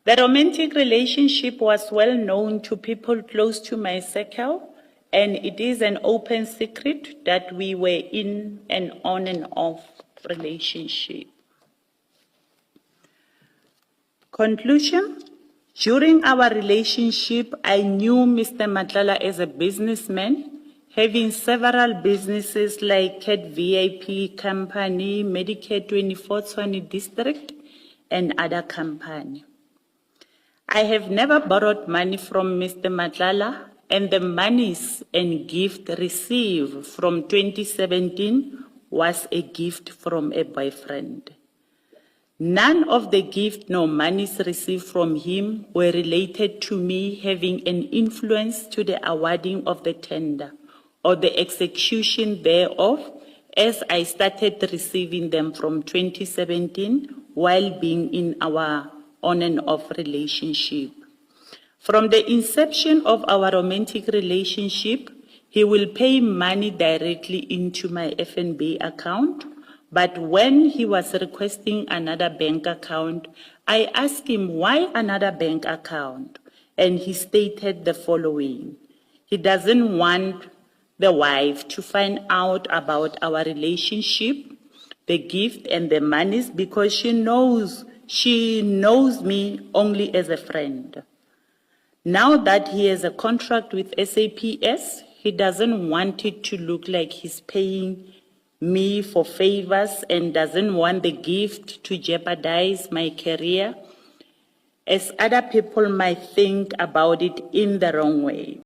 The romantic relationship was well known to people close to my circle, and it is an open secret that we were in an on and off relationship. Conclusion. During our relationship, I knew Mr. Matlala as a businessman, having several businesses like Cat VIP Company, Medicare 24 Tshwane District, and other companies. I have never borrowed money from Mr. Matlala, and the monies and gift received from 2017 was a gift from a boyfriend. None of the gift nor monies received from him were related to me having an influence to the awarding of the tender or the execution thereof, as I started receiving them from 2017 while being in our on and off relationship. From the inception of our romantic relationship, he will pay money directly into my FNB account, but when he was requesting another bank account, I asked him why another bank account, and he stated the following. He doesn't want the wife to find out about our relationship, the gift and the monies, because she knows me only as a friend. Now that he has a contract with SAPS, he doesn't want it to look like he's paying me for favors and doesn't want the gift to jeopardize my career, as other people might think about it in the wrong way.